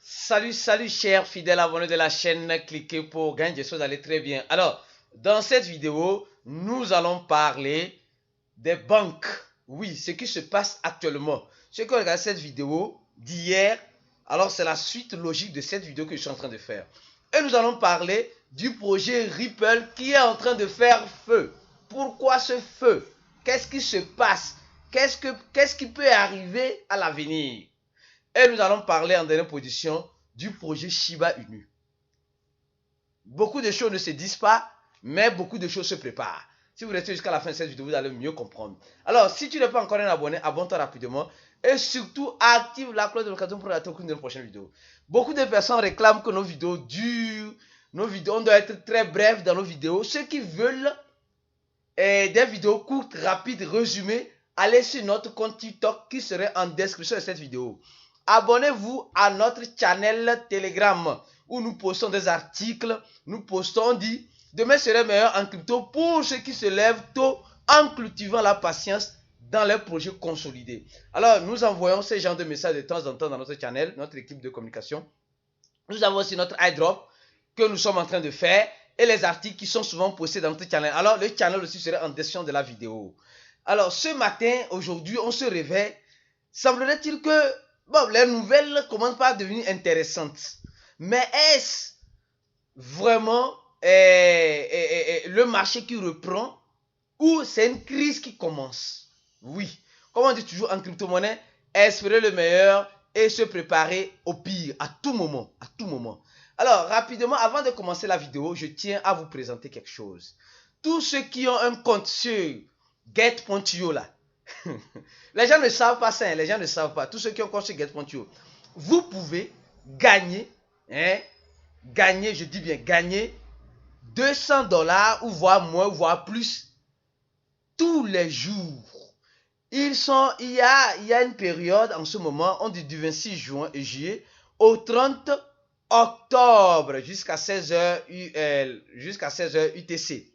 Salut chers fidèles abonnés de la chaîne, cliquez pour gagner, j'espère que vous allez très bien. Alors, dans cette vidéo, nous allons parler des banques. Oui, ce qui se passe actuellement. Ceux qui ont regardé cette vidéo d'hier, alors c'est la suite logique de cette vidéo que je suis en train de faire. Et nous allons parler du projet Ripple qui est en train de faire feu. Pourquoi ce feu? Qu'est-ce qui se passe? Qu'est-ce qui peut arriver à l'avenir? Et nous allons parler en dernière position du projet Shiba Inu. Beaucoup de choses ne se disent pas, mais beaucoup de choses se préparent. Si vous restez jusqu'à la fin de cette vidéo, vous allez mieux comprendre. Alors, si tu n'es pas encore un abonné, abonne-toi rapidement. Et surtout, active la cloche de notification pour rater aucune de nos prochaines vidéos. Beaucoup de personnes réclament que nos vidéos durent. Nos vidéos, on doit être très bref dans nos vidéos. Ceux qui veulent des vidéos courtes, rapides, résumées, allez sur notre compte TikTok qui serait en description de cette vidéo. Abonnez-vous à notre channel Telegram où nous postons des articles, nous postons, on dit, demain serait meilleur en crypto pour ceux qui se lèvent tôt en cultivant la patience dans les projets consolidés. Alors, nous envoyons ce genre de messages de temps en temps dans notre channel, notre équipe de communication. Nous avons aussi notre iDrop que nous sommes en train de faire et les articles qui sont souvent postés dans notre channel. Alors, le channel aussi serait en description de la vidéo. Alors, ce matin, aujourd'hui, on se réveille. Semblerait-il que bon, les nouvelles commencent pas à devenir intéressantes. Mais est-ce vraiment le marché qui reprend ou c'est une crise qui commence? Oui. Comme on dit toujours en crypto-monnaie, espérer le meilleur et se préparer au pire à tout moment. À tout moment. Alors, rapidement, avant de commencer la vidéo, je tiens à vous présenter quelque chose. Tous ceux qui ont un compte sur Get.io là, les gens ne savent pas ça, les gens ne savent pas. Tous ceux qui ont compte sur Get.io, vous pouvez gagner, je dis bien gagner $200 ou voire moins, voire plus tous les jours. Il y a une période en ce moment, on dit du 26 juillet au 30 octobre jusqu'à 16h UTC.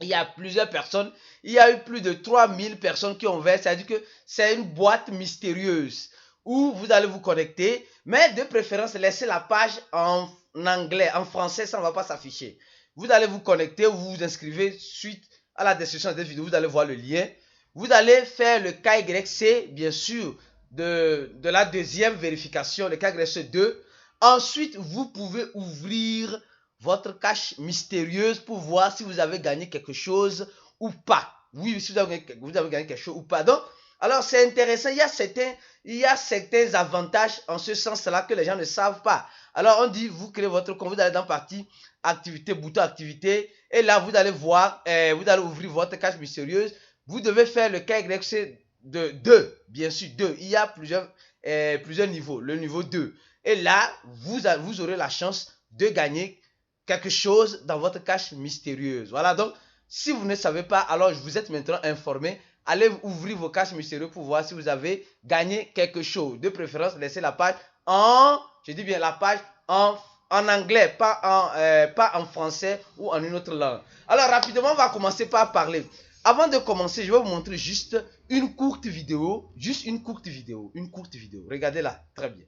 Il y a plusieurs personnes, il y a eu plus de 3000 personnes qui ont versé, c'est-à-dire que c'est une boîte mystérieuse où vous allez vous connecter, mais de préférence, laissez la page en anglais, en français, ça ne va pas s'afficher. Vous allez vous connecter, vous vous inscrivez suite à la description de cette vidéo, vous allez voir le lien. Vous allez faire le KYC, bien sûr, de la deuxième vérification, le KYC 2. Ensuite, vous pouvez ouvrir votre cache mystérieuse pour voir si vous avez gagné quelque chose ou pas. Oui, si vous avez gagné quelque chose ou pas. Donc, alors c'est intéressant. Il y a certains avantages en ce sens-là que les gens ne savent pas. Alors, on dit, vous créez votre compte, vous allez dans partie activité, bouton activité. Et là, vous allez voir, vous allez ouvrir votre cache mystérieuse. Vous devez faire le KYC de 2, bien sûr 2. Il y a plusieurs niveaux, le niveau 2. Et là, vous aurez la chance de gagner quelque chose dans votre cache mystérieuse. Voilà, donc, si vous ne savez pas, alors vous êtes maintenant informé. Allez ouvrir vos caches mystérieuses pour voir si vous avez gagné quelque chose. De préférence, laissez la page je dis bien la page en anglais, pas en français ou en une autre langue. Alors, rapidement, on va commencer par parler. Avant de commencer, je vais vous montrer juste une courte vidéo. Regardez-la, très bien.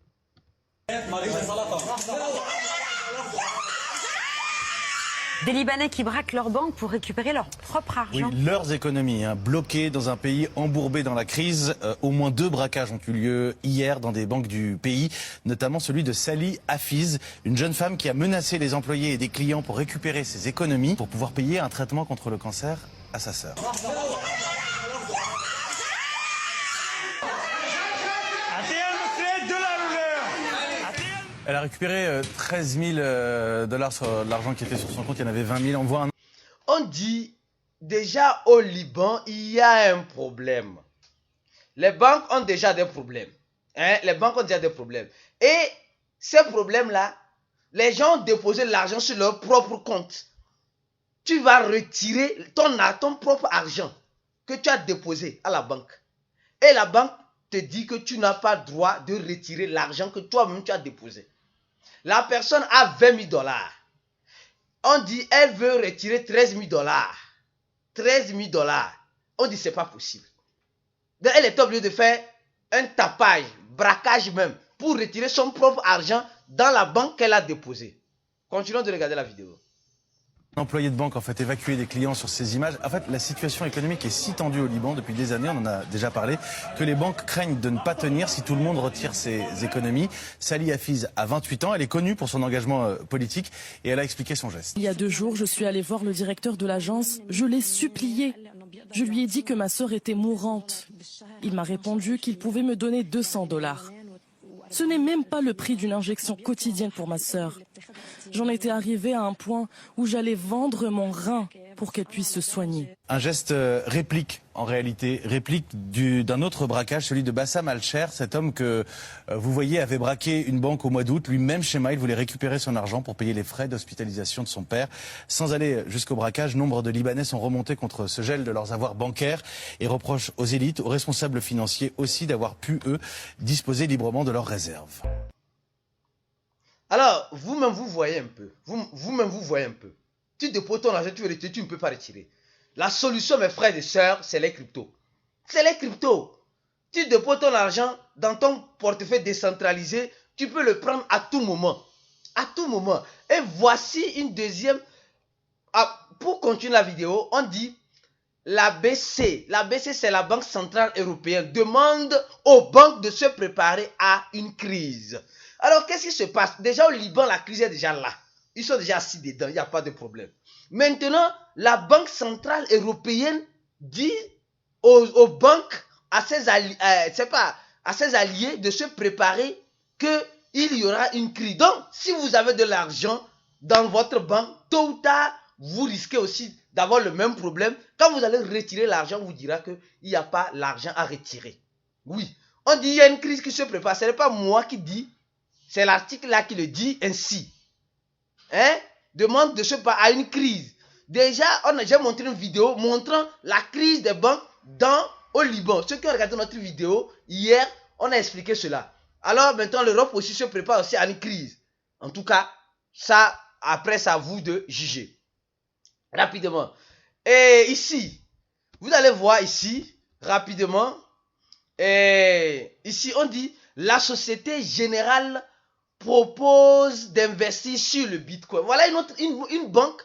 Des Libanais qui braquent leur banque pour récupérer leur propre argent. Oui, leurs économies, bloquées dans un pays embourbé dans la crise. Au moins 2 braquages ont eu lieu hier dans des banques du pays, notamment celui de Sally Hafiz, une jeune femme qui a menacé les employés et des clients pour récupérer ses économies pour pouvoir payer un traitement contre le cancer à sa sœur. Elle a récupéré 13 000 $ sur l'argent qui était sur son compte. Il y en avait 20 000. On dit déjà au Liban, il y a un problème. Les banques ont déjà des problèmes. Et ces problèmes-là, les gens ont déposé l'argent sur leur propre compte. Tu vas retirer ton propre argent que tu as déposé à la banque. Et la banque te dit que tu n'as pas le droit de retirer l'argent que toi-même tu as déposé. La personne a 20 000 $. On dit elle veut retirer 13 000 $. 13 000 $. On dit c'est pas possible. Donc elle est obligée de faire un tapage, braquage même, pour retirer son propre argent dans la banque qu'elle a déposée. Continuons de regarder la vidéo. Un employé de banque en fait évacuer des clients sur ces images. En fait, la situation économique est si tendue au Liban depuis des années, on en a déjà parlé, que les banques craignent de ne pas tenir si tout le monde retire ses économies. Sally Hafiz a 28 ans, elle est connue pour son engagement politique et elle a expliqué son geste. Il y a 2 jours, je suis allée voir le directeur de l'agence. Je l'ai supplié. Je lui ai dit que ma sœur était mourante. Il m'a répondu qu'il pouvait me donner $200. Ce n'est même pas le prix d'une injection quotidienne pour ma sœur. J'en étais arrivée à un point où j'allais vendre mon rein pour qu'elle puisse se soigner. Un geste réplique, en réalité, réplique d'un autre braquage, celui de Bassam Al-Sher, cet homme que vous voyez avait braqué une banque au mois d'août. Lui-même, schéma, il voulait récupérer son argent pour payer les frais d'hospitalisation de son père. Sans aller jusqu'au braquage, nombre de Libanais sont remontés contre ce gel de leurs avoirs bancaires et reprochent aux élites, aux responsables financiers aussi d'avoir pu, eux, disposer librement de leurs réserves. Alors, vous-même, vous voyez un peu. Vous-même, vous voyez un peu. Tu déposes ton argent, tu veux retirer, tu ne peux pas retirer. La solution, mes frères et sœurs, c'est les cryptos. C'est les cryptos. Tu déposes ton argent dans ton portefeuille décentralisé, tu peux le prendre à tout moment. À tout moment. Et voici une deuxième. Pour continuer la vidéo, on dit la BC. La BC, c'est la Banque Centrale Européenne. Demande aux banques de se préparer à une crise. Alors, qu'est-ce qui se passe? Déjà, au Liban, la crise est déjà là. Ils sont déjà assis dedans, il n'y a pas de problème. Maintenant, la Banque Centrale Européenne dit aux banques, à ses alliés de se préparer qu'il y aura une crise. Donc, si vous avez de l'argent dans votre banque, tôt ou tard, vous risquez aussi d'avoir le même problème. Quand vous allez retirer l'argent, on vous dira qu'il n'y a pas l'argent à retirer. Oui, on dit qu'il y a une crise qui se prépare. Ce n'est pas moi qui dis. C'est l'article là qui le dit ainsi. Demande de se préparer à une crise. Déjà, j'ai montré une vidéo montrant la crise des banques au Liban. Ceux qui ont regardé notre vidéo hier, on a expliqué cela. Alors maintenant, l'Europe aussi se prépare aussi à une crise. En tout cas, ça, après, c'est à vous de juger. Rapidement. Et ici, vous allez voir ici, rapidement. Et ici, on dit, la Société Générale propose d'investir sur le Bitcoin. Voilà une banque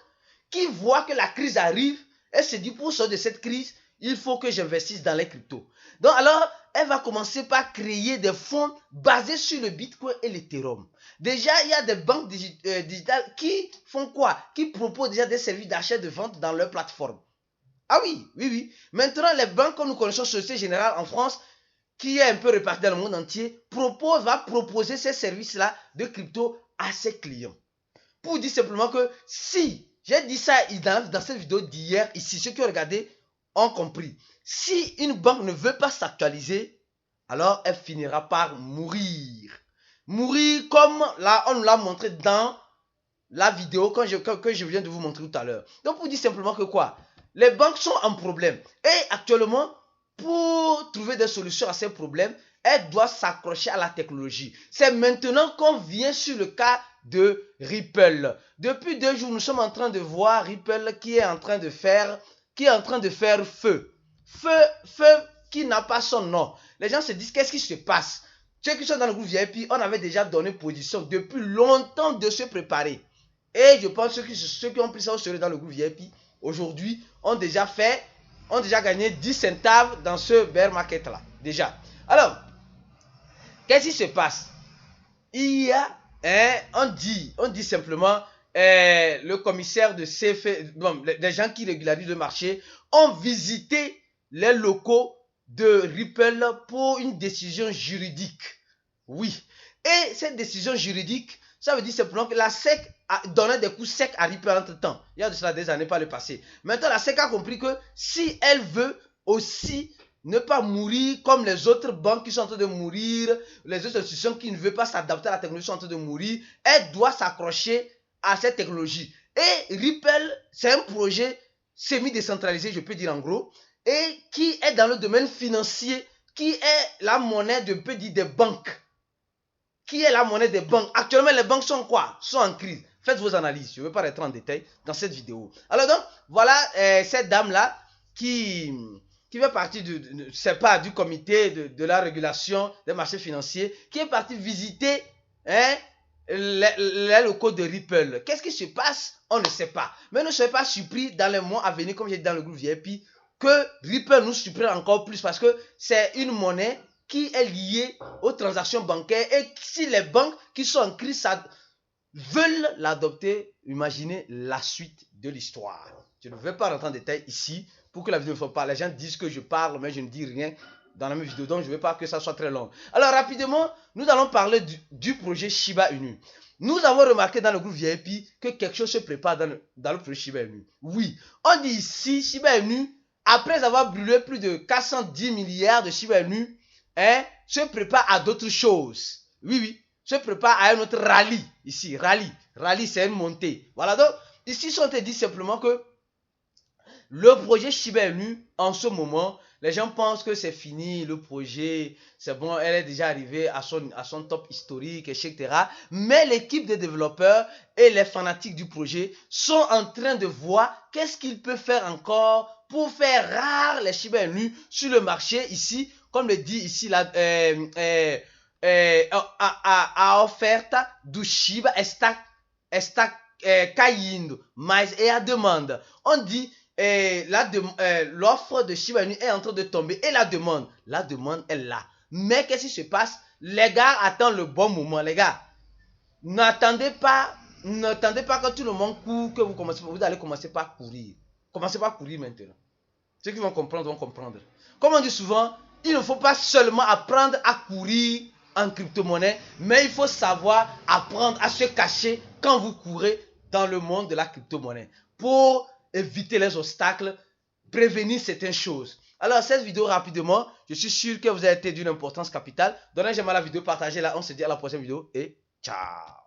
qui voit que la crise arrive. Elle se dit, pour sortir de cette crise, il faut que j'investisse dans les cryptos. Donc alors, elle va commencer par créer des fonds basés sur le Bitcoin et l'Ethereum. Déjà, il y a des banques digitales qui font quoi? Qui proposent déjà des services d'achat et de vente dans leur plateforme. Ah oui, oui, oui. Maintenant, les banques que nous connaissons, Société Générale en France, qui est un peu réparti dans le monde entier, va proposer ces services-là de crypto à ses clients. Pour dire simplement que si, j'ai dit ça dans cette vidéo d'hier, ici, ceux qui ont regardé ont compris. Si une banque ne veut pas s'actualiser, alors elle finira par mourir. Mourir comme là, on nous l'a montré dans la vidéo que je viens de vous montrer tout à l'heure. Donc pour dire simplement que quoi? Les banques sont en problème. Et actuellement, pour trouver des solutions à ces problèmes, elles doivent s'accrocher à la technologie. C'est maintenant qu'on vient sur le cas de Ripple. Depuis 2 jours, nous sommes en train de voir Ripple qui est en train de faire feu. Feu qui n'a pas son nom. Les gens se disent, qu'est-ce qui se passe? Ceux qui sont dans le groupe VIP, on avait déjà donné position depuis longtemps de se préparer. Et je pense que ceux qui ont pris ça au sérieux dans le groupe VIP, aujourd'hui, ont déjà gagné 10 centaves dans ce bear market là. Déjà. Alors, qu'est-ce qui se passe? Il y a, on dit simplement, le commissaire de CFE, les gens qui régularisent le marché, ont visité les locaux de Ripple pour une décision juridique. Oui. Et cette décision juridique, ça veut dire simplement que la SEC a donné des coups secs à Ripple entre temps. Il y a de cela des années par le passé. Maintenant, la SEC a compris que si elle veut aussi ne pas mourir comme les autres banques qui sont en train de mourir, les autres institutions qui ne veulent pas s'adapter à la technologie sont en train de mourir, elle doit s'accrocher à cette technologie. Et Ripple, c'est un projet semi-décentralisé, je peux dire en gros, et qui est dans le domaine financier, qui est la monnaie des banques. Qui est la monnaie des banques? Actuellement, les banques sont quoi? Sont en crise. Faites vos analyses. Je ne vais pas rentrer en détail dans cette vidéo. Alors donc, voilà cette dame-là qui qui fait partie c'est pas du comité de la régulation des marchés financiers, qui est parti visiter les locaux de Ripple. Qu'est-ce qui se passe? On ne sait pas. Mais ne soyez pas surpris dans les mois à venir, comme j'ai dit dans le groupe VIP, que Ripple nous surprenne encore plus parce que c'est une monnaie qui est liée aux transactions bancaires et si les banques qui sont en crise veulent l'adopter, imaginez la suite de l'histoire. Je ne vais pas rentrer en détail ici pour que la vidéo ne soit pas. Les gens disent que je parle, mais je ne dis rien dans la même vidéo, donc je ne veux pas que ça soit très long. Alors rapidement, nous allons parler du projet Shiba Inu. Nous avons remarqué dans le groupe VIP que quelque chose se prépare dans le projet Shiba Inu. Oui, on dit ici Shiba Inu, après avoir brûlé plus de 410 milliards de Shiba Inu, se prépare à d'autres choses. Oui, se prépare à un autre rallye. Ici, rallye c'est une montée. Voilà, donc ici, on te dit simplement que le projet Shiba Inu, en ce moment, les gens pensent que c'est fini, le projet, c'est bon, elle est déjà arrivée à son top historique, etc. Mais l'équipe de développeurs et les fanatiques du projet sont en train de voir qu'est-ce qu'ils peuvent faire encore pour faire rare les Shiba Inu sur le marché ici, comme le dit ici la a oferta do Shiba está caindo, mas é a demanda. On dit l'offre de Shiba Inu est en train de tomber et la demande est là. Mais qu'est-ce qui se passe? Les gars attendent le bon moment, les gars. N'attendez pas que tout le monde court, que vous allez commencer par courir. Commencez par courir maintenant. Ceux qui vont comprendre vont comprendre. Comme on dit souvent, il ne faut pas seulement apprendre à courir en crypto-monnaie, mais il faut savoir apprendre à se cacher quand vous courez dans le monde de la crypto-monnaie pour éviter les obstacles, prévenir certaines choses. Alors, cette vidéo rapidement, je suis sûr que vous avez été d'une importance capitale. Donnez j'aime à la vidéo, partagez-la. On se dit à la prochaine vidéo et ciao.